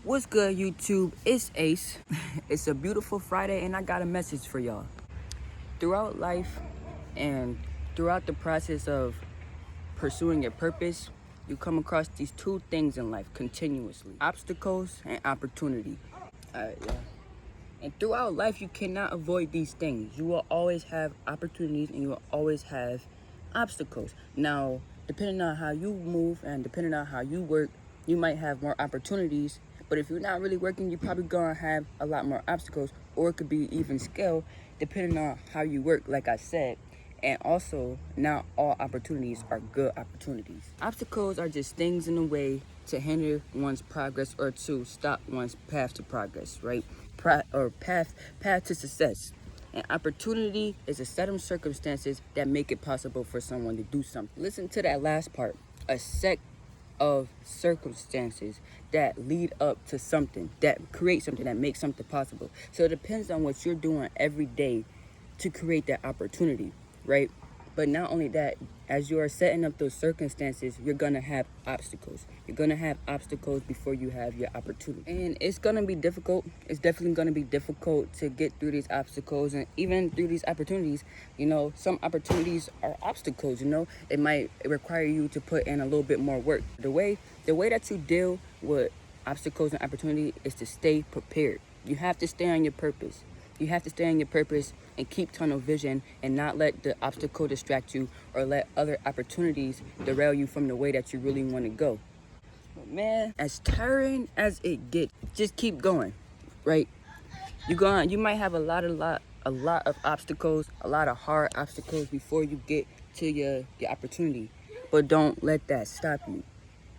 What's good, YouTube? It's Ace. It's a beautiful Friday, and I got a message for y'all. Throughout life and throughout the process of pursuing your purpose, you come across these two things in life continuously: obstacles and opportunity. Yeah. And throughout life, you cannot avoid these things. You will always have opportunities and you will always have obstacles. Now, depending on how you move and depending on how you work, you might have more opportunities. But if you're not really working, you're probably gonna have a lot more obstacles, or it could be even scale, depending on how you work, like I said. And also, not all opportunities are good opportunities. Obstacles are just things in the way to hinder one's progress or to stop one's path to progress, right? Path to success. An opportunity is a set of circumstances that make it possible for someone to do something. Listen to that last part. A set of circumstances that lead up to something, that create something, that makes something possible. So it depends on what you're doing every day to create that opportunity, right? But not only that, as you are setting up those circumstances, you're gonna have obstacles. You're gonna have obstacles before you have your opportunity. And it's gonna be difficult. It's definitely gonna be difficult to get through these obstacles and even through these opportunities. You know, some opportunities are obstacles, you know. It might require you to put in a little bit more work. The way that you deal with obstacles and opportunity is to stay prepared. You have to stay on your purpose. You have to stay on your purpose and keep tunnel vision and not let the obstacle distract you or let other opportunities derail you from the way that you really want to go. But man, as tiring as it gets, just keep going, right? You might have a lot of obstacles, a lot of hard obstacles before you get to your opportunity. But don't let that stop you.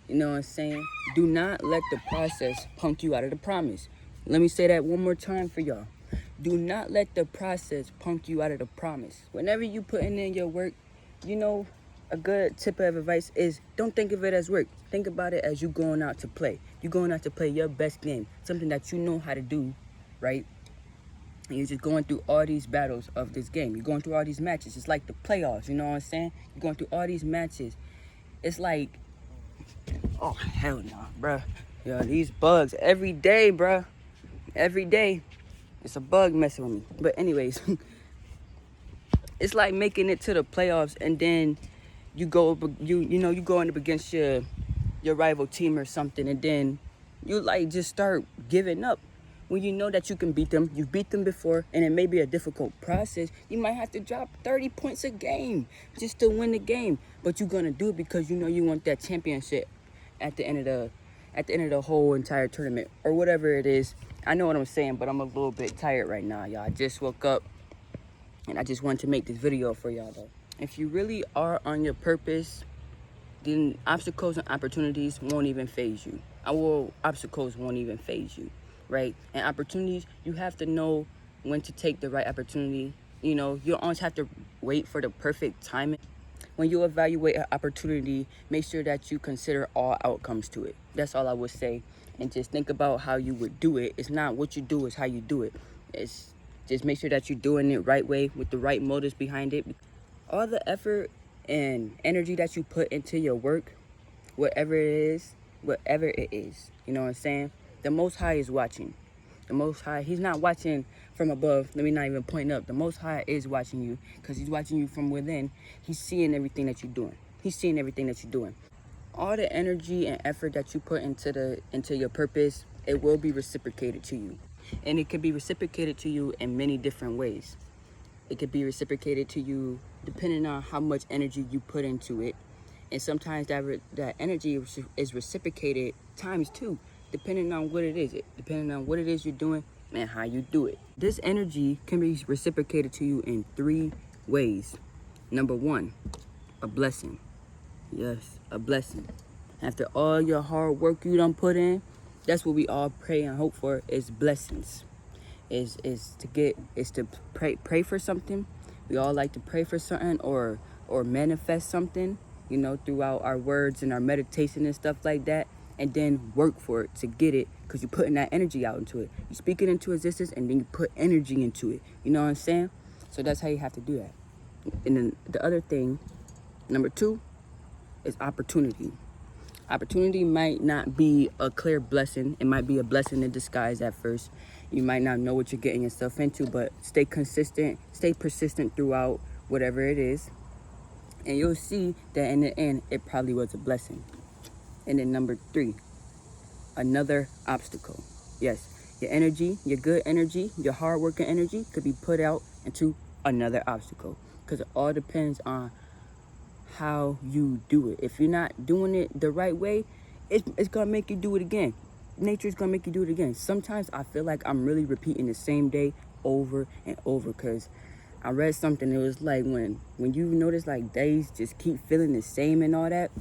You know what I'm saying? Do not let the process punk you out of the promise. Let me say that one more time for y'all. Do not let the process punk you out of the promise. Whenever you putting in your work, you know, a good tip of advice is don't think of it as work. Think about it as you going out to play. You going out to play your best game, something that you know how to do, right? And you're just going through all these battles of this game. You're going through all these matches. It's like the playoffs, you know what I'm saying? You're going through all these matches. It's like, oh, hell no, bruh. Yo, these bugs every day, bruh. Every day. It's a bug messing with me. But anyways, it's like making it to the playoffs and then you going up against your rival team or something, and then you like just start giving up. When you know that you can beat them, you've beat them before, and it may be a difficult process. You might have to drop 30 points a game just to win the game. But you're gonna do it because you know you want that championship at the end of the whole entire tournament or whatever it is. I know what I'm saying, but I'm a little bit tired right now, y'all. I just woke up and I just wanted to make this video for y'all though. If you really are on your purpose, then obstacles and opportunities won't even phase you. Obstacles won't even phase you, right? And opportunities, you have to know when to take the right opportunity. You know, you always have to wait for the perfect timing. When you evaluate an opportunity, make sure that you consider all outcomes to it. That's all I would say. And just think about how you would do it. It's not what you do, it's how you do it. It's just make sure that you're doing it right way with the right motives behind it. All the effort and energy that you put into your work, whatever it is, you know what I'm saying? The Most High is watching. The Most High, he's not watching from above. Let me not even point up. The Most High is watching you because he's watching you from within. He's seeing everything that you're doing. He's seeing everything that you're doing. All the energy and effort that you put into your purpose, it will be reciprocated to you. And it could be reciprocated to you in many different ways. It could be reciprocated to you depending on how much energy you put into it. And sometimes that energy is reciprocated times two, depending on what it is. Depending on what it is you're doing and how you do it. This energy can be reciprocated to you in 3 ways. Number 1, a blessing. Yes, a blessing. After all your hard work you done put in, that's what we all pray and hope for is blessings. Is to pray for something. We all like to pray for something or manifest something, you know, throughout our words and our meditation and stuff like that, and then work for it to get it because you're putting that energy out into it. You speak it into existence and then you put energy into it. You know what I'm saying? So that's how you have to do that. And then the other thing, number 2, is opportunity. Opportunity might not be a clear blessing. It might be a blessing in disguise at first. You might not know what you're getting yourself into, but stay consistent, stay persistent throughout whatever it is. And you'll see that in the end, it probably was a blessing. And then number 3, another obstacle. Yes, your energy, your good energy, your hard working energy could be put out into another obstacle, because it all depends on how you do it. If you're not doing it the right way, it's gonna make you do it again. Nature is gonna make you do it again. Sometimes I feel like I'm really repeating the same day over and over, because I read something. It was like when you notice like days just keep feeling the same and all that,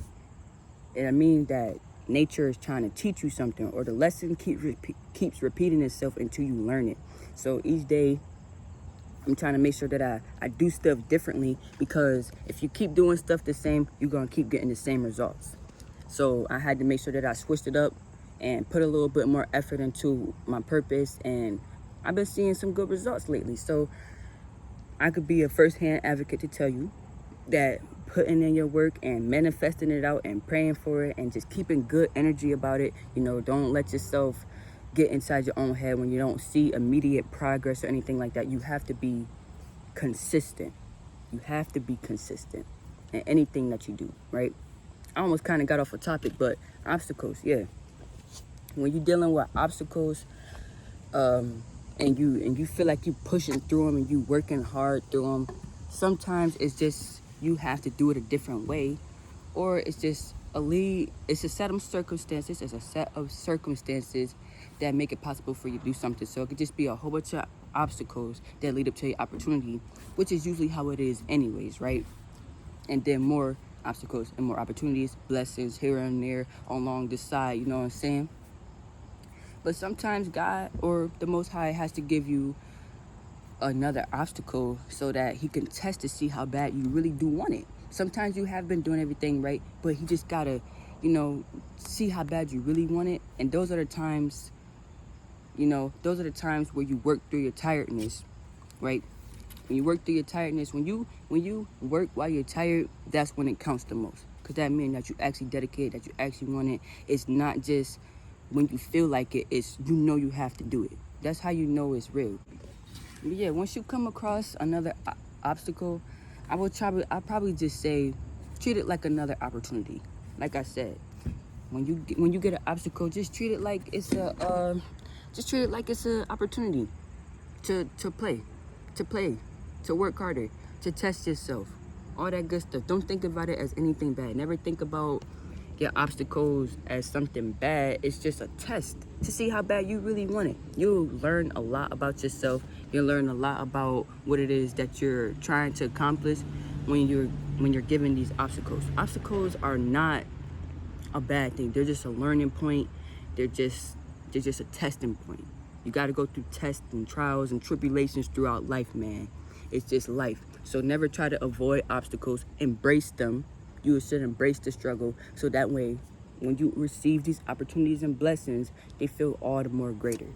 and I mean that nature is trying to teach you something, or the lesson keeps repeating itself until you learn it. So each day I'm trying to make sure that I do stuff differently, because if you keep doing stuff the same, you're going to keep getting the same results. So I had to make sure that I switched it up and put a little bit more effort into my purpose, and I've been seeing some good results lately. So I could be a first-hand advocate to tell you that putting in your work and manifesting it out and praying for it and just keeping good energy about it, don't let yourself get inside your own head when you don't see immediate progress or anything like that. You have to be consistent. You have to be consistent in anything that you do, right? I almost kind of got off a topic, but obstacles, yeah. When you're dealing with obstacles, and you feel like you pushing through them and you working hard through them, sometimes it's just you have to do it a different way, or it's just it's a set of circumstances. It's a set of circumstances that make it possible for you to do something. So it could just be a whole bunch of obstacles that lead up to your opportunity, which is usually how it is anyways, right? And then more obstacles and more opportunities, blessings here and there along the side, you know what I'm saying? But sometimes God or the Most High has to give you another obstacle so that he can test to see how bad you really do want it. Sometimes you have been doing everything right, but he just gotta, see how bad you really want it. And those are the times, where you work through your tiredness, right? When you work through your tiredness, when you work while you're tired, that's when it counts the most. Because that means that you actually dedicated, that you actually want it. It's not just when you feel like it, it's you have to do it. That's how you know it's real. But yeah, once you come across another obstacle, I'll probably just say, treat it like another opportunity. Like I said, when you get an obstacle, just treat it like it's an opportunity to play, to work harder, to test yourself, all that good stuff. Don't think about it as anything bad. Never think about your obstacles as something bad. It's just a test to see how bad you really want it. You'll learn a lot about yourself. You'll learn a lot about what it is that you're trying to accomplish when you're given these obstacles. Obstacles are not a bad thing. They're just a learning point. They're just a testing point. You got to go through tests and trials and tribulations throughout life, man. It's just life. So never try to avoid obstacles. Embrace them. You should embrace the struggle, so that way when you receive these opportunities and blessings, they feel all the more greater.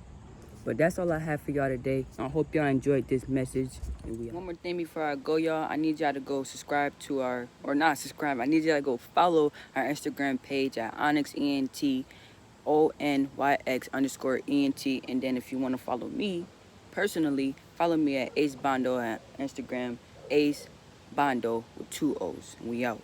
But that's all I have for y'all today. I hope y'all enjoyed this message. One more thing before I go, y'all. I need y'all to go subscribe to or not subscribe. I need y'all to go follow our Instagram page at OnyxENT, ONYX_ENT. And then if you want to follow me personally, follow me at Ace Bondo at Instagram, Ace Bondo with 2 O's. And we out.